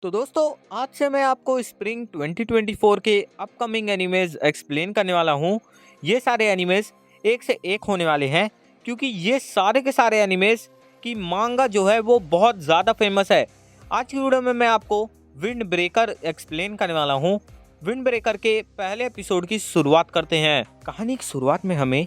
तो दोस्तों, आज से मैं आपको स्प्रिंग 2024 के अपकमिंग एनिमेज एक्सप्लेन करने वाला हूँ। ये सारे एनिमेज एक से एक होने वाले हैं, क्योंकि ये सारे के सारे एनिमेज की मांगा जो है वो बहुत ज़्यादा फेमस है। आज की वीडियो में मैं आपको विंड ब्रेकर एक्सप्लेन करने वाला हूँ। विंड ब्रेकर के पहले एपिसोड की शुरुआत करते हैं। कहानी की शुरुआत में हमें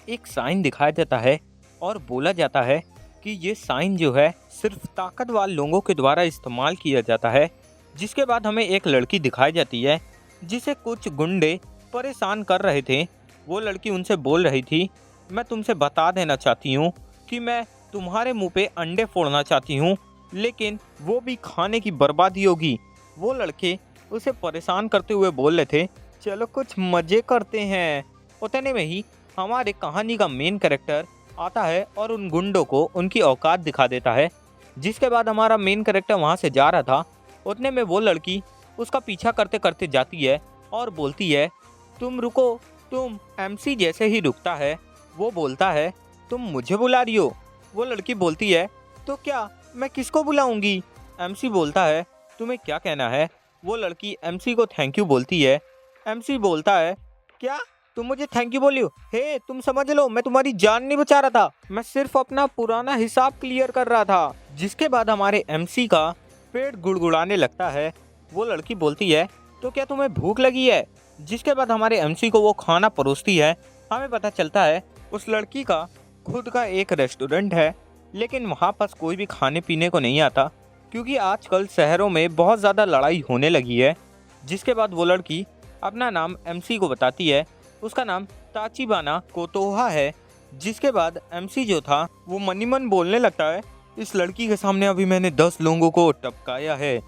एक साइन दिखाया जाता है और बोला जाता है कि ये साइन जो है सिर्फ ताकतवर लोगों के द्वारा इस्तेमाल किया जाता है। जिसके बाद हमें एक लड़की दिखाई जाती है जिसे कुछ गुंडे परेशान कर रहे थे। वो लड़की उनसे बोल रही थी, मैं तुमसे बता देना चाहती हूँ कि मैं तुम्हारे मुंह पे अंडे फोड़ना चाहती हूँ, लेकिन वो भी खाने की बर्बादी होगी। वो लड़के उसे परेशान करते हुए बोल रहे थे, चलो कुछ मज़े करते हैं। उतने में ही हमारे कहानी का मेन कैरेक्टर आता है और उन गुंडों को उनकी औकात दिखा देता है। जिसके बाद हमारा मेन कैरेक्टर वहाँ से जा रहा था, उतने में वो लड़की उसका पीछा करते करते जाती है और बोलती है, तुम रुको। तुम एमसी जैसे ही रुकता है वो बोलता है, तुम मुझे बुला रही हो। वो लड़की बोलती है, तो क्या मैं किसको बुलाऊंगी। एमसी बोलता है, तुम्हें क्या कहना है। वो लड़की एमसी को थैंक यू बोलती है। एमसी बोलता है, क्या तुम मुझे थैंक यू बोली हो। हे तुम समझ लो, मैं तुम्हारी जान नहीं बचा रहा था, मैं सिर्फ अपना पुराना हिसाब क्लियर कर रहा था। जिसके बाद हमारे एमसी का पेट गुड़गुड़ाने लगता है। वो लड़की बोलती है, तो क्या तुम्हें भूख लगी है। जिसके बाद हमारे एमसी को वो खाना परोसती है। हमें पता चलता है उस लड़की का खुद का एक रेस्टोरेंट है, लेकिन वहाँ पास कोई भी खाने पीने को नहीं आता, क्योंकि आजकल शहरों में बहुत ज़्यादा लड़ाई होने लगी है। जिसके बाद वो लड़की अपना नाम एमसी को बताती है। उसका नाम ताचिबाना कोतोहा है। जिसके बाद एमसी जो था वो मनी मन बोलने लगता है, इस लड़की के सामने अभी मैंने 10 लोगों को टपकाया है,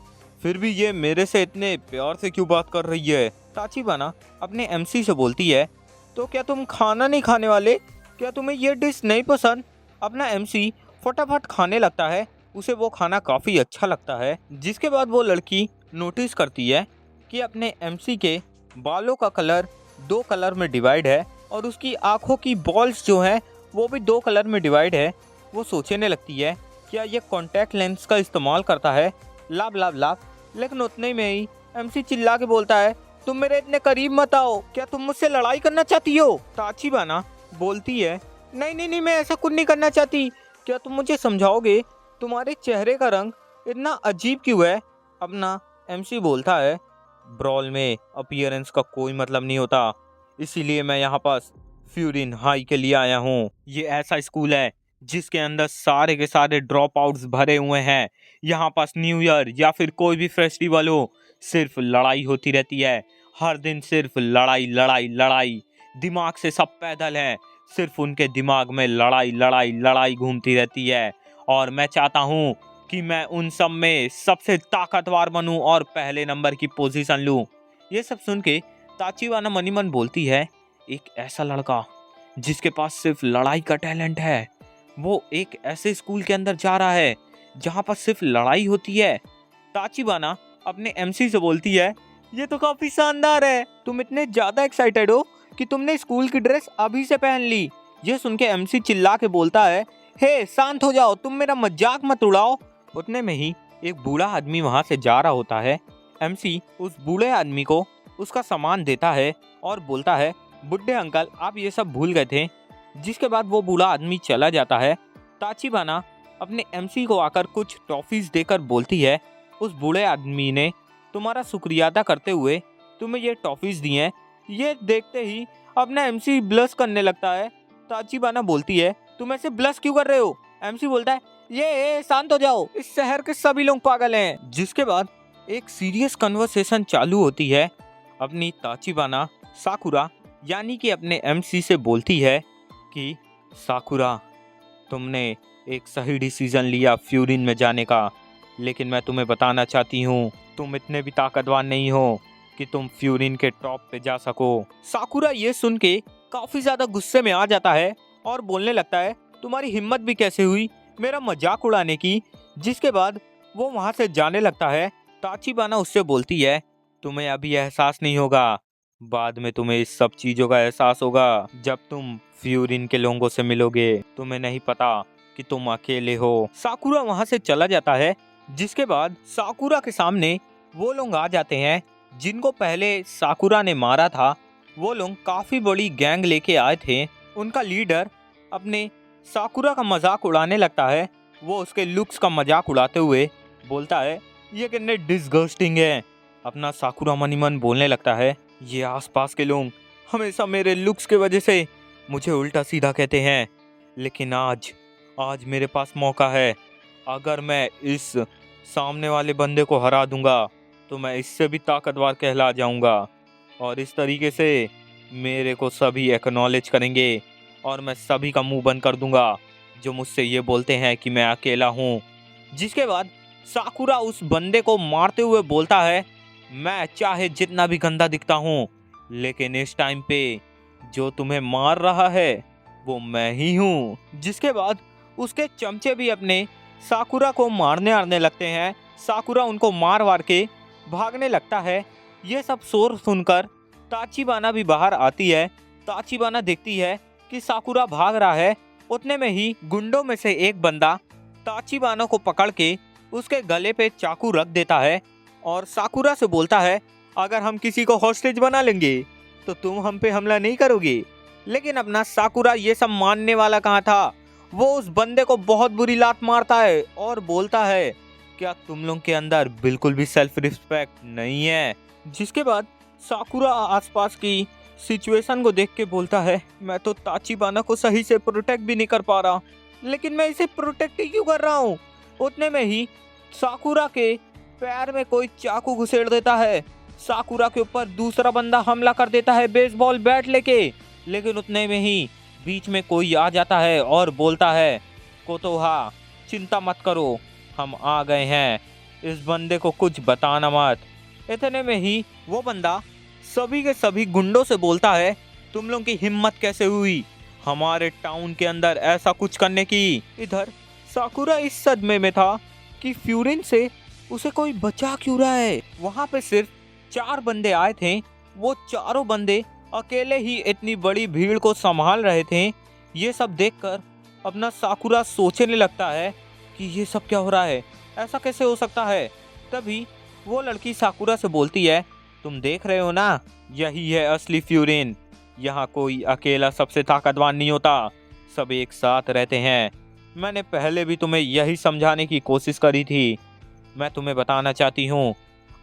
फिर भी ये मेरे से इतने प्यार से क्यों बात कर रही है। ताचिबाना अपने एमसी से बोलती है, तो क्या तुम खाना नहीं खाने वाले, क्या तुम्हें ये डिश नहीं पसंद। अपना एमसी फटाफट खाने लगता है, उसे वो खाना काफ़ी अच्छा लगता है। जिसके बाद वो लड़की नोटिस करती है कि अपने एमसी के बालों का कलर 2 कलर में डिवाइड है और उसकी आंखों की बॉल्स जो है वो भी 2 कलर में डिवाइड है। वो सोचने लगती है, क्या ये कॉन्टैक्ट लेंस का इस्तेमाल करता है। लाभ लाभ लाभ। लेकिन उतने में ही एमसी चिल्ला के बोलता है, तुम मेरे इतने करीब मत आओ, क्या तुम मुझसे लड़ाई करना चाहती हो। ताचिबाना बोलती है, नहीं नहीं नहीं, मैं ऐसा कुछ नहीं करना चाहती, क्या तुम मुझे समझाओगे तुम्हारे चेहरे का रंग इतना अजीब क्यों है। अपना एमसी बोलता है, ब्रॉल में अपीयरेंस का कोई मतलब नहीं होता, इसीलिए मैं यहाँ पास फ्यूरिन हाई के लिए आया हूँ। ये ऐसा स्कूल है जिसके अंदर सारे के सारे ड्रॉप आउट्स भरे हुए हैं। यहाँ पास न्यू ईयर या फिर कोई भी फेस्टिवल हो, सिर्फ लड़ाई होती रहती है। हर दिन सिर्फ लड़ाई लड़ाई लड़ाई। दिमाग से सब पैदल हैं, सिर्फ उनके दिमाग में लड़ाई लड़ाई लड़ाई घूमती रहती है। और मैं चाहता हूँ कि मैं उन सब में सबसे ताकतवर बनूं और पहले नंबर की पोजीशन लूं। ये सब सुन के ताचिबाना मनी मन बोलती है, एक ऐसा लड़का जिसके पास सिर्फ लड़ाई का टैलेंट है, वो एक ऐसे स्कूल के अंदर जा रहा है जहाँ पर सिर्फ लड़ाई होती है। ताचिबाना अपने एमसी से बोलती है, ये तो काफी शानदार है, तुम इतने ज्यादा एक्साइटेड हो कि तुमने स्कूल की ड्रेस अभी से पहन ली। ये सुन के एमसी चिल्ला के बोलता है, हे शांत हो जाओ, तुम मेरा मजाक मत उड़ाओ। उतने में ही एक बूढ़ा आदमी वहां से जा रहा होता है। एमसी उस बूढ़े आदमी को उसका सामान देता है और बोलता है, बुड्ढे अंकल आप ये सब भूल गए थे। जिसके बाद वो बूढ़ा आदमी चला जाता है। ताचिबाना अपने एमसी को आकर कुछ टॉफीज देकर बोलती है, उस बूढ़े आदमी ने तुम्हारा शुक्रिया अदा करते हुए तुम्हें ये टॉफीज दी हैं। ये देखते ही अपना एमसी ब्लश करने लगता है। ताचिबाना बोलती है, तुम ऐसे ब्लश क्यों कर रहे हो। एमसी बोलता है, ये शांत हो जाओ, इस शहर के सभी लोग पागल हैं। जिसके बाद एक सीरियस कन्वर्सेशन चालू होती है। अपनी ताचिबाना साकुरा यानी कि अपने एमसी से बोलती है कि साकुरा, तुमने एक सही डिसीजन लिया फ्यूरिन में जाने का, लेकिन मैं तुम्हें बताना चाहती हूँ तुम इतने भी ताकतवर नहीं हो कि तुम फ्यूरिन के टॉप पे जा सको। साकुरा ये सुन के काफी ज्यादा गुस्से में आ जाता है और बोलने लगता है, तुम्हारी हिम्मत भी कैसे हुई मेरा मजाक उड़ाने की। जिसके बाद वो वहां से जाने लगता है। ताचिबाना उससे बोलती है, तुम्हें अभी एहसास नहीं होगा, बाद में तुम्हें इस सब चीजों का एहसास होगा जब तुम फ्यूरिन के लोगों से मिलोगे, तुम्हें नहीं पता कि तुम अकेले हो। साकुरा वहां से चला जाता है जिसके बाद साकुरा के सामने वो लोग आ जाते हैं जिनको पहले साकुरा ने मारा था। वो लोग काफी बड़ी गैंग लेके आए थे। उनका लीडर अपने साकुरा का मजाक उड़ाने लगता है। वो उसके लुक्स का मजाक उड़ाते हुए बोलता है, ये कितने डिसगस्टिंग है। अपना साकुरा मन ही मन बोलने लगता है, ये आसपास के लोग हमेशा मेरे लुक्स के वजह से मुझे उल्टा सीधा कहते हैं, लेकिन आज मेरे पास मौका है। अगर मैं इस सामने वाले बंदे को हरा दूंगा तो मैं इससे भी ताकतवर कहला जाऊंगा और इस तरीके से मेरे को सभी एक्नॉलेज करेंगे और मैं सभी का मुंह बंद कर दूंगा जो मुझसे ये बोलते हैं कि मैं अकेला हूँ। जिसके बाद साकुरा उस बंदे को मारते हुए बोलता है, मैं चाहे जितना भी गंदा दिखता हूँ लेकिन इस टाइम पे जो तुम्हें मार रहा है वो मैं ही हूँ। जिसके बाद उसके चमचे भी अपने साकुरा को मारने लगते हैं। साकुरा उनको मार वार के भागने लगता है। ये सब शोर सुनकर ताचिबाना भी बाहर आती है। ताचिबाना देखती है कि साकुरा भाग रहा है। उतने में ही गुंडों में से एक बंदा ताचिबाना को पकड़ के उसके गले पे चाकू रख देता है और साकुरा से बोलता है, अगर हम किसी को हॉस्टेज बना लेंगे तो तुम हम पे हमला नहीं करोगे। लेकिन अपना साकुरा ये सब मानने वाला कहाँ था। वो उस बंदे को बहुत बुरी लात मारता है और बोलता है, क्या तुम लोग के अंदर बिल्कुल भी सेल्फ रिस्पेक्ट नहीं है। जिसके बाद साकुरा आसपास की सिचुएशन को देख के बोलता है, मैं तो ताचिबाना को सही से प्रोटेक्ट भी नहीं कर पा रहा, लेकिन मैं इसे प्रोटेक्ट ही क्यों कर रहा हूँ। उतने में ही साकुरा के पैर में कोई चाकू घुसेड़ देता है। साकुरा के ऊपर दूसरा बंदा हमला कर देता है बेसबॉल बैट लेके। लेकिन उतने में ही बीच में कोई आ जाता है और बोलता है, कोतोहा चिंता मत करो, हम आ गए हैं, इस बंदे को कुछ बताना मत। इतने में ही वो बंदा सभी के सभी गुंडों से बोलता है, तुम लोगों की हिम्मत कैसे हुई हमारे टाउन के अंदर ऐसा कुछ करने की। इधर साकुरा इस सदमे में था कि फ्यूरिन से उसे कोई बचा क्यों रहा है। वहां पे सिर्फ 4 बंदे आए थे। वो चारों बंदे अकेले ही इतनी बड़ी भीड़ को संभाल रहे थे। ये सब देखकर अपना साकुरा सोचने लगता है कि ये सब क्या हो रहा है, ऐसा कैसे हो सकता है। तभी वो लड़की साकुरा से बोलती है, तुम देख रहे हो ना, यही है असली फ्यूरिन। यहाँ कोई अकेला सबसे ताकतवर नहीं होता, सब एक साथ रहते हैं। मैंने पहले भी तुम्हें यही समझाने की कोशिश करी थी। मैं तुम्हें बताना चाहती हूँ,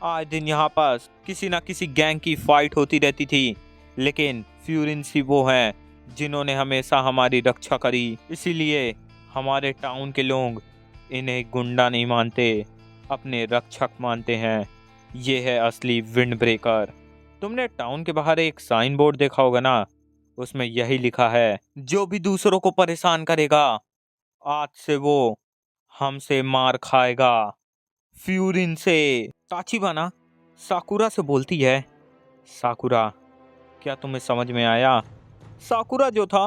आज दिन यहाँ पर किसी न किसी गैंग की फाइट होती रहती थी, लेकिन फ्यूरिन ही वो हैं जिन्होंने हमेशा हमारी रक्षा करी। इसीलिए हमारे टाउन के लोग इन्हें गुंडा नहीं मानते, अपने रक्षक मानते हैं। ये है असली विंड ब्रेकर। तुमने टाउन के बाहर एक साइन बोर्ड देखा होगा ना, उसमें यही लिखा है, जो भी दूसरों को परेशान करेगा आज से वो हमसे मार खाएगा, फ्यूरिन से। ताचिबाना साकुरा से बोलती है, साकुरा क्या तुम्हें समझ में आया। साकुरा जो था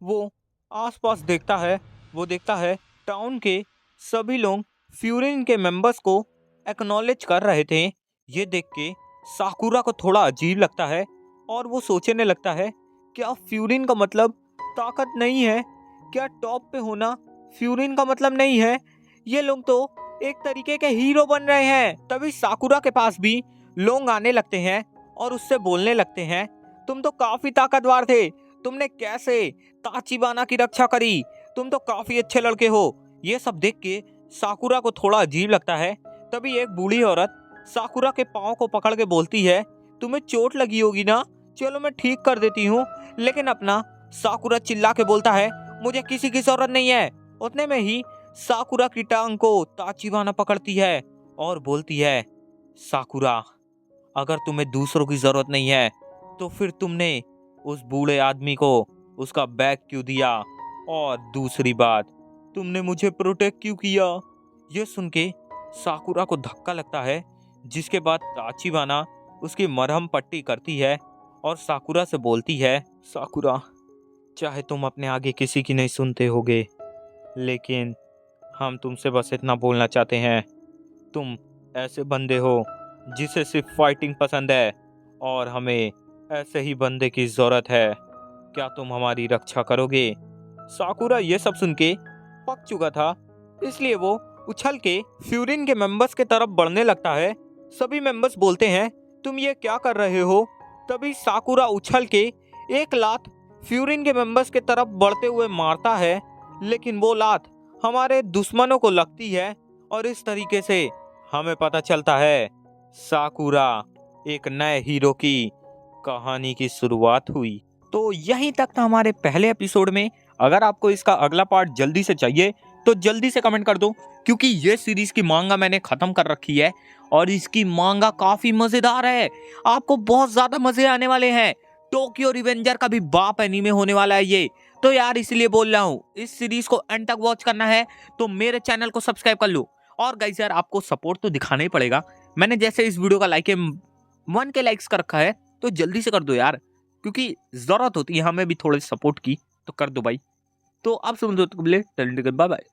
वो आसपास देखता है। वो देखता है टाउन के सभी लोग फ्यूरिन के मेंबर्स को एक्नॉलेज कर रहे थे। ये देख के साकुरा को थोड़ा अजीब लगता है और वो सोचने लगता है, क्या फ्यूरिन का मतलब ताकत नहीं है, क्या टॉप पे होना फ्यूरिन का मतलब नहीं है। ये लोग तो एक तरीके के हीरो बन रहे हैं। तभी साकुरा के पास भी लोग आने लगते हैं और उससे बोलने लगते हैं, तुम तो काफी ताकतवर थे, तुमने कैसे ताचिबाना की रक्षा करी, तुम तो काफी अच्छे लड़के हो। ये सब देख के साकुरा को थोड़ा अजीब लगता है। तभी एक बूढ़ी औरत साकुरा के पाँव को पकड़ के बोलती है, तुम्हें चोट लगी होगी ना, चलो मैं ठीक कर देती हूँ। लेकिन अपना साकुरा चिल्ला के बोलता है, मुझे किसी की जरूरत नहीं है। उतने में ही साकुरा की टांग को ताचिबाना पकड़ती है और बोलती है, साकुरा अगर तुम्हें दूसरों की जरूरत नहीं है तो फिर तुमने उस बूढ़े आदमी को उसका बैग क्यों दिया, और दूसरी बात, तुमने मुझे प्रोटेक्ट क्यों किया। ये सुन के साकुरा को धक्का लगता है। जिसके बाद ताचिबाना उसकी मरहम पट्टी करती है और साकुरा से बोलती है, साकुरा चाहे तुम अपने आगे किसी की नहीं सुनते होगे, लेकिन हम तुमसे बस इतना बोलना चाहते हैं, तुम ऐसे बंदे हो जिसे सिर्फ फाइटिंग पसंद है और हमें ऐसे ही बंदे की जरूरत है। क्या तुम हमारी रक्षा करोगे। साकुरा ये सब सुन के पक चुका था, इसलिए वो उछल के फ्यूरिन के मेंबर्स के तरफ बढ़ने लगता है। सभी मेंबर्स बोलते हैं तुम ये क्या कर रहे हो। तभी साकुरा उछल के एक लात फ्यूरिन के मेंबर्स के तरफ बढ़ते हुए मारता है, लेकिन वो लात हमारे दुश्मनों को लगती है और इस तरीके से हमें पता चलता है साकुरा एक नए हीरो की कहानी की शुरुआत हुई। तो यहीं तक था हमारे पहले एपिसोड में। अगर आपको इसका अगला पार्ट जल्दी से चाहिए तो जल्दी से कमेंट कर दो, क्योंकि ये सीरीज की मांगा मैंने खत्म कर रखी है और इसकी मांगा काफी मजेदार है। आपको बहुत ज्यादा मजे आने वाले हैं। टोक्यो रिवेंजर का भी बाप एनीमे होने वाला है ये, तो यार इसलिए बोल रहा हूँ इस सीरीज को एंड तक वॉच करना है तो मेरे चैनल को सब्सक्राइब कर लो। और गाइस यार आपको सपोर्ट तो दिखाना ही पड़ेगा। मैंने जैसे इस वीडियो का लाइक 1K लाइक्स कर रखा है तो जल्दी से कर दो यार, क्योंकि जरूरत होती है हमें भी थोड़े सपोर्ट की, तो कर दो भाई। तो आप सुन दो, बाय बाय।